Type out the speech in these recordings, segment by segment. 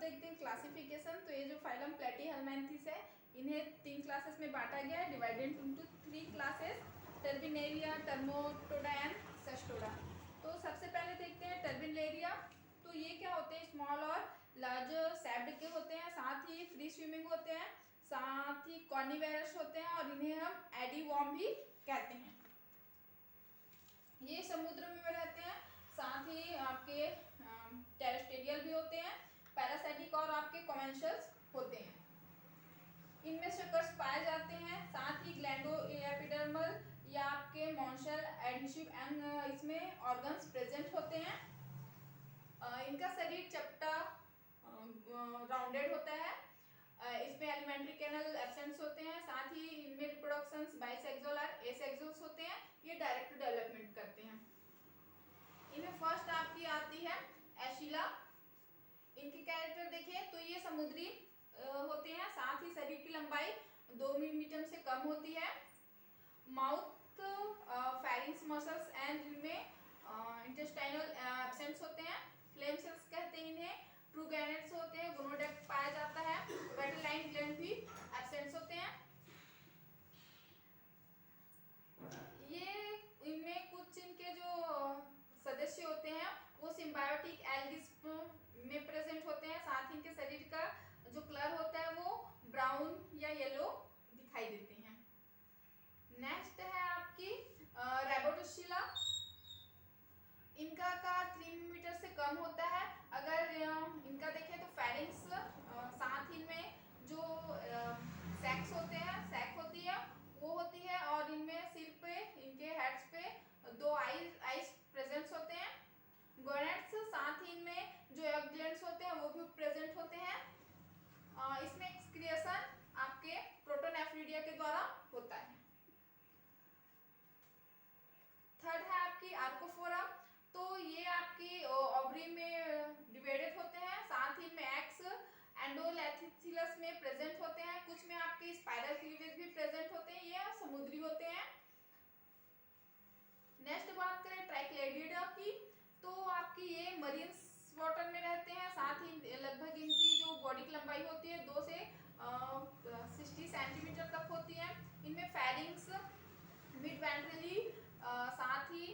देखते हैं क्लासिफिकेशन। तो ये जो फाइलम प्लेटीहेलमिन्थेस है, इन्हें 3 क्लासेस में बांटा गया है, divided into 3 classes, turbellaria, trematoda and cestoda. तो सबसे पहले देखते हैं टर्बिनेरिया। तो ये क्या होते हैं, स्मॉल और लार्ज सैप्ड के होते हैं, साथ ही फ्री स्विमिंग होते हैं, साथ ही कॉर्निवेरस होते हैं और इन्हें हम एडीवॉर्म भी कहते हैं। ये समुद्र में रहते हैं, साथ ही आपके टेरेस्टेरियल भी होते हैं, पैरासाइटिक और आपके कॉमेंशियल्स होते हैं। इनमें शकर्स पाए जाते हैं, साथ ही ग्लैंडो एपिडर्मल या आपके मॉन्शल एडहेसिव एंड इसमें ऑर्गन्स प्रेजेंट होते हैं। इनका शरीर चपटा राउंडेड होता है। इसमें एलिमेंट्री कैनल एब्सेंट होते हैं, साथ ही इनमें रिप्रोडक्शंस बाइसेक्सुअल और एसेक्सुअल होते हैं। ये डायरेक्ट डेवलपमेंट करते हैं। इनमें फर्स्ट आपकी आती है एशिला। इनके कैरेक्टर देखें तो ये समुद्री होते हैं, साथ ही शरीर की लंबाई 2 मिलीमीटर से कम होती है। माउथ, फेरिंक्स मसल्स एंड इनमें इंटेस्टाइनल एब्सेंट्स होते हैं। फ्लेम सेल्स कहते हैं इन्हें। ट्रू गैनेट्स होते हैं, गोनोडक्ट पाया जाता है, वेटरलाइन ग्लैंड भी एब्सेंट्स होते हैं। ये इनमें कुछ इनके जो सदस्य होते हैं वो सिम्बायोटिक एल्गिस में प्रेजेंट होते हैं, साथ ही इनके शरीर का जो कलर होता है वो ब्राउन या येलो दिखाई देते हैं। नेक्स्ट है आपकी रेबोटोशिला। इनका आकार 3 मिलीमीटर से कम होता है। अगर इनका देखें तो फेरिंक्स, साथ ही में जो सैक्स होते हैं, सैक होती है वो होती है, और इनमें सिर पे, इनके हेड्स पे 2 आईज प्रेजेंट होते हैं। गोनेट्स, साथ ही इनमें जो एग ग्लैंड्स होते हैं वो भी प्रेजेंट होते हैं। इसमें एक्सक्रिएशन आपके प्रोटोनेफ्रिडिया के द्वारा होता है। थर्ड है आपकी आर्कोफोरा। तो ये आपकी ओवरी में डिवाइडेड होते हैं, साथ ही में एक्स एंडोलेथिथिलस में प्रेजेंट होते हैं। कुछ में आपके स्पाइरल क्लीवेज भी प्रेजेंट होते हैं, ये समुद्री होते हैं। नेक्स्ट बात करें ट्राइक्लेडिडा की, तो आपकी ये मरीन वाटर में रहते हैं, साथ ही लगभग इनकी जो बॉडी की लंबाई होती है 2 से 60 सेंटीमीटर तक होती है। इनमें फेरिंग्स, मिड वेंट्रली, साथ ही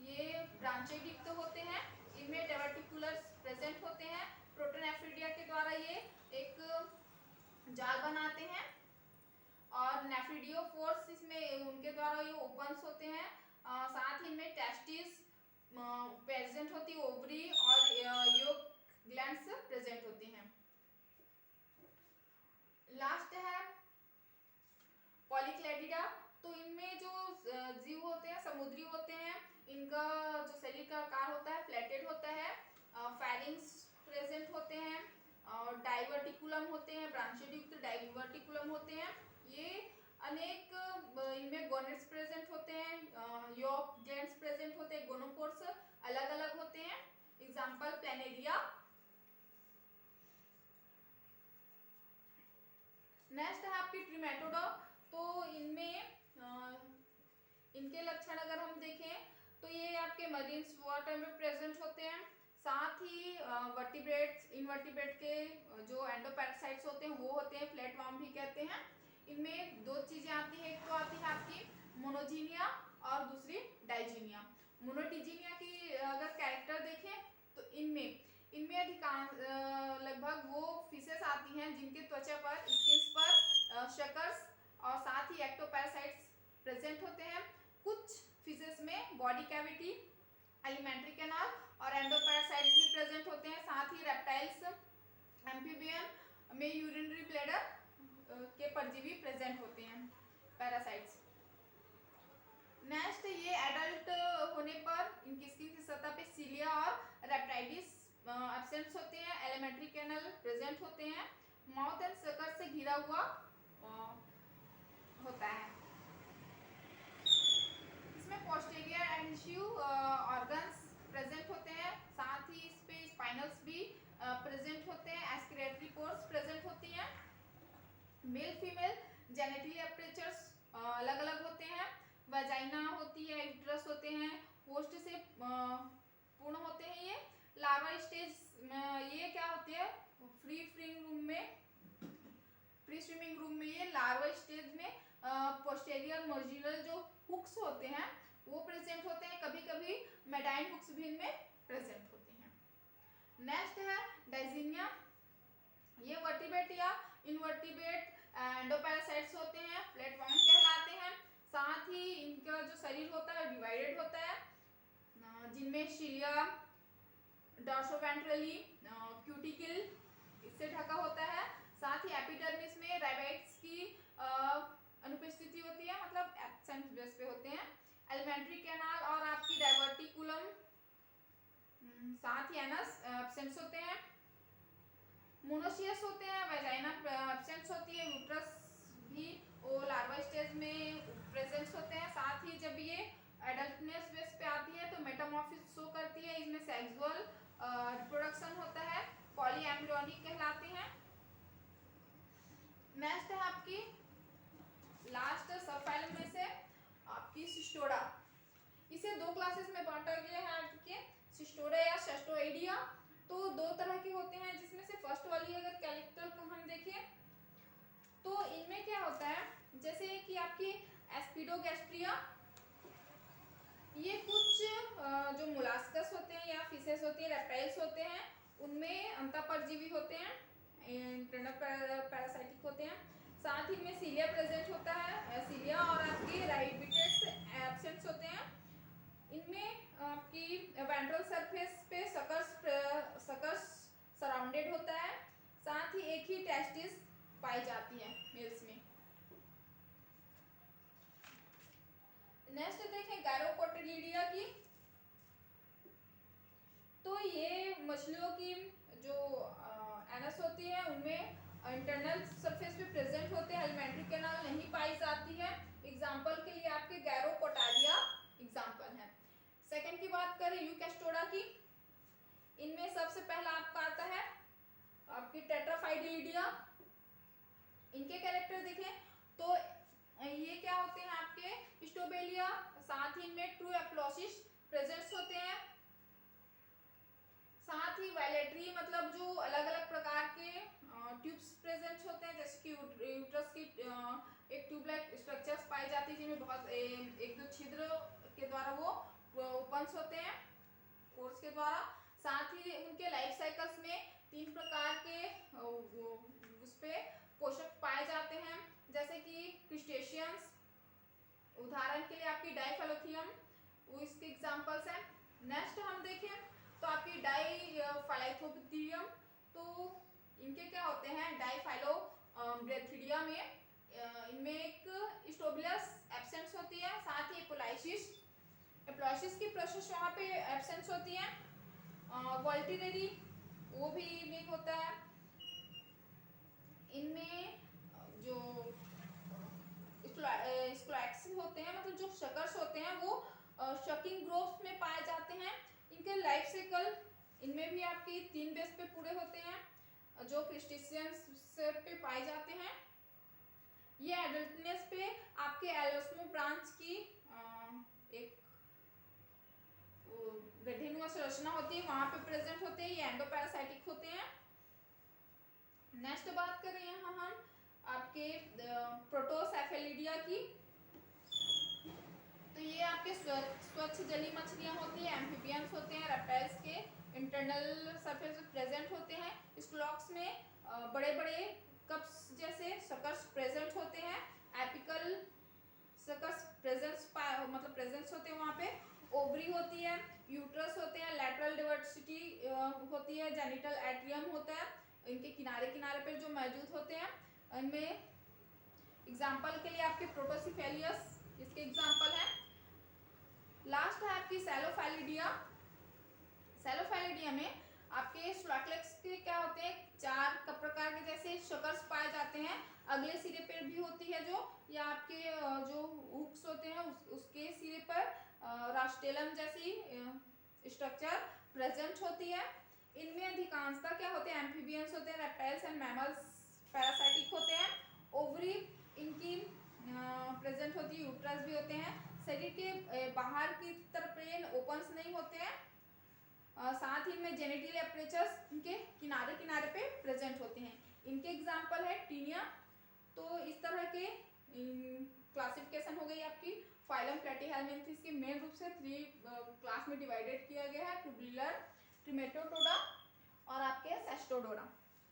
ये ब्रांचेड युक्त होते हैं। इनमें डाइवर्टिकुलर्स प्रेजेंट होते हैं। प्रोटोनेफ्रिडिया के द्वारा ये एक जाल बनाते हैं, और नेफ्रिडियोफोर्स इसमें उनके द्वारा ये ओपन्स होते हैं। साथ ही इनमें टेस्टिस प्रेजेंट होती है, ओवरी और योक ग्लैंड्स प्रेजेंट होती हैं। लास्ट है पॉलीक्लेडिडा। तो इनमें जो जीव होते हैं समुद्री होते हैं, इनका जो शरीर का आकार होता है फ्लैटेड होता है, फेरिंग्स प्रेजेंट होते हैं, और डाइवर्टिकुलम होते हैं, ब्रांचेड युक्त डाइवर्टिकुलम होते हैं। ये अनेक इनमें गोनेट्स प्रेजेंट होते हैं, योक ग्लैंड्स प्रेजेंट होते हैं, गोनोपोर्स अलग अलग होते हैं। Example planaria. नेक्स्ट है आपकी ट्रिमेटोडा। तो इनमें इनके लक्षण अगर हम देखें तो ये आपके मरीन वाटर में प्रेजेंट होते हैं, साथ ही वर्टिब्रेट्स, इनवर्टिब्रेट के जो एंडोपैरासाइट्स होते हैं वो होते हैं, फ्लैटवर्म भी कहते हैं। इनमें 2 चीजें आती है, एक तो आती है आपकी मोनोजीनिया और दूसरी डाइजीनिया। मोनोटीजीनिया की अगर कैरेक्टर देखें तो इनमें अधिकांश लगभग वो फिशेस आती हैं जिनके त्वचा पर, स्किन्स पर शकर्स और साथ ही एक्टोपैरासाइट्स प्रेजेंट होते हैं। कुछ फिशेस में बॉडी कैविटी, एलिमेंट्री कैनाल और एंडोपैरासाइट्स भी प्रेजेंट होते हैं। साथ ही रेप्टाइल्स, एम्फीबियन में यूरिनरी ब्लैडर के परजीवी प्रेजेंट होते हैं, पैरासाइट्स। नेक्स्ट, ये एडल्ट होने पर इनकी स्किन की सतह पे सीलिया और रेप्टाइडिस एब्सेंट्स होते हैं, एलिमेंट्री कैनल प्रेजेंट होते हैं, माउथ एंड सकर से घिरा हुआ होता है। इसमें पोस्टीरियर एडहेसिव ऑर्गन्स प्रेजेंट होते हैं, साथ ही इस पे स्पाइनल्स भी प्रेजेंट होते हैं, एस्पिरेटरी पोर्स प्रेजेंट होती हैं। मेल फीमेल जेनिटली अपर्चर्स अलग अलग होते हैं, वजाइना होती है, यूट्रस होते हैं, होस्ट से पूर्ण होते हैं। ये लार्वा स्टेज ये क्या होती है, स्विमिंग रूम में ये लार्वा स्टेज में पोस्टेरियर मार्जिनल जो हुक्स होते हैं वो प्रेजेंट होते हैं, कभी कभी मेडाइन हुक्स भी इनमें प्रेजेंट होते हैं। नेक्स्ट है डाइजीनिया। ये वर्टिब्रेट या इनवर्टिब्रेट एंडोपैरासाइट्स होते हैं, प्लेटफॉर्म कहलाते हैं। साथ ही इनका जो शरीर होता है डिवाइडेड होता है, जिनमें शिलिया डॉर्सोवेंट्रली क्यूटिकल इससे ढका होता है। साथ ही एपिडर्मिस में रेबाइट्स की अनुपस्थिति होती है, मतलब एब्सेंट बेस पे होते हैं। एलिमेंट्री कैनाल और आपकी डाइवर्टिकुलम साथ ही एनस एब्सेंट्स होते हैं। मोनोसियस होते हैं, वेजाइना एब्सेंट्स होती है, यूट्रस भी वो लार्वा स्टेज में प्रेजेंट होते हैं। साथ ही जब ये एडल्टनेस बेस पे आती है तो मेटामॉर्फिस शो करती है, इसमें सेक्सुअल रिप्रोडक्शन होता है, पॉलीएम्ब्रियोनिक कहलाते हैं। नेक्स्ट है आपकी लास्ट सब फाइलम में से आपकी सिस्टोडा। इसे दो क्लासेस में बांटा गया है आपके सिस्टोडा या सेस्टोइडिया। तो दो तरह के होते हैं, जिसमें से फर्स्ट वाली अगर कैलिक्टर को हम देखें तो इनमें क्या होता है, जैसे कि आपकी एस्पिडोगैस्ट्रिया, ये कुछ जो मोलास्कस होते हैं या फिशेस होती है, रेप्टाइल्स होते हैं, उनमें अंतःपरजीवी होते हैं, इंटरनल पैरासाइटिक होते हैं। साथ ही में सीलिया प्रेजेंट होता है, सीलिया और आपकी राइबिटेट्स एब्सेंट्स होते हैं। इनमें आपकी वेंट्रल सरफेस पे सकस सराउंडेड होता है। साथ ही एक ही टेस्टिस पाई जाती है मेल्स में। नेक्स्ट देखें गायरोकोटिलिडिया की। तो ये मछलियों की जो एनस होती है उनमें इंटरनल सरफेस पे प्रेजेंट होते हैं, एलिमेंट्री कैनाल नहीं पाई जाती है। एग्जांपल के लिए आपके गैरोकोटालिया एग्जांपल है। सेकंड की बात करें यूकेस्टोडा की, इनमें सबसे पहला आपका आता है आपकी टेट्राफाइडिलिडिया। इनके कैरेक्टर देखें तो ये क्या होते हैं आपके स्टोबेलिया, साथ ही में ट्रू एप्लोसिस प्रेजेंट्स होते हैं। साथ ही वायलेटरी मतलब जो अलग अलग प्रकार के ट्यूब्स प्रेजेंट होते हैं, जैसे कि यूट्रस की एक ट्यूब लाइक स्ट्रक्चर्स पाई जाती है, जिनमें बहुत एक दो छिद्र के द्वारा वो ओपन्स होते हैं कोर्स के द्वारा। साथ ही उनके लाइफ साइकिल्स में 3 प्रकार के उस पे पोषक पाए जाते हैं, जैसे कि क्रिस्टेशियंस, उदाहरण के लिए आपकी डाइफेलोथियम, वो इसके एग्जांपल्स हैं। नेक्स्ट हम देखें तो आपकी डाइफाइलोथोपिडियम, तो इनके क्या होते हैं डाइफाइलोब्रेथिडिया में इनमें एक स्टोबिलस एब्सेंस होती है। साथ ही एप्लॉयसिस की प्रोसेस वहाँ पे एब्सेंस होती है। वोल्टिनरी वो भी में होता है। इनमें जो स्क्लैक्स होते हैं, मतलब जो शकर्स होते हैं, वो शकिंग ग्रोव्स में पाए जाते हैं। इनके लाइफ साइकिल इनमें भी आपकी 3 बेस पे पूरे होते हैं, जो क्रिस्टेशियंस पे पाए जाते हैं। ये एडल्टनेस पे आपके एलोस्मो ब्रांच की एक गड्ढेनुमा संरचना होती है, वहां पे प्रेजेंट होते हैं, ये एंडोपैरासाइटिक होते हैं। नेक्स्ट बात करें यहाँ हम आपके प्रोटोसेफेलिडिया की। तो ये आपके स्वच्छ जलीय मछलियां होती है, एम्फीबियंस होते हैं, रेप्टाइल्स के इंटरनल सरफेस पे प्रेजेंट होते हैं। स्क्लॉक्स में बड़े बड़े कप्स जैसे सकस प्रेजेंट होते हैं, एपिकल सकस मतलब प्रेजेंस होते हैं वहाँ पे। ओवरी होती है, यूट्रस होते हैं, लैटरल डाइवर्सिटी होती है, जेनिटल एट्रियम होता है, इनके किनारे किनारे पे जो मौजूद होते हैं। इनमें एग्जाम्पल के लिए आपके प्रोटोसिफेलियस इसके एग्जाम्पल है। लास्ट है आपकी सैलोफैलिडिया। सैलोफैलिडिया में आपके स्लॉटलेक्स के क्या होते हैं 4 प्रकार के जैसे शकर्स पाए जाते हैं, अगले सिरे पर भी होती है जो, या आपके जो हुक्स होते हैं उसके सिरे पर रास्टेलम जैसी स्ट्रक्चर प्रेजेंट होती है। इनमें अधिकांशतः क्या होते हैं एम्फीबियंस होते हैं, रेप्टाइल्स एंड मैमल्स पैरासाइटिक होते हैं। ओवरी इनकी प्रेजेंट होती है, यूट्रस भी होते हैं। शरीर के बाहर की तरफ ये ओपन्स नहीं होते हैं। साथ ही में जेनिटल एपर्चर्स इनके किनारे किनारे पे प्रेजेंट होते हैं। इनके एग्जाम्पल है टीनिया, तो इस तरह के क्लासिफिकेशन हो गई आपकी फाइलम प्लेटीहेलमिन्थेस की। मेन रूप से 3 क्लास में डिवाइडेड किया गया है, ट्यूबुलर, ट्रिमेटोडोरा और आपके सेस्टोडोरा।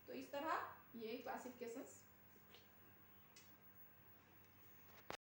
तो इस तरह ये क्लासिफिकेशंस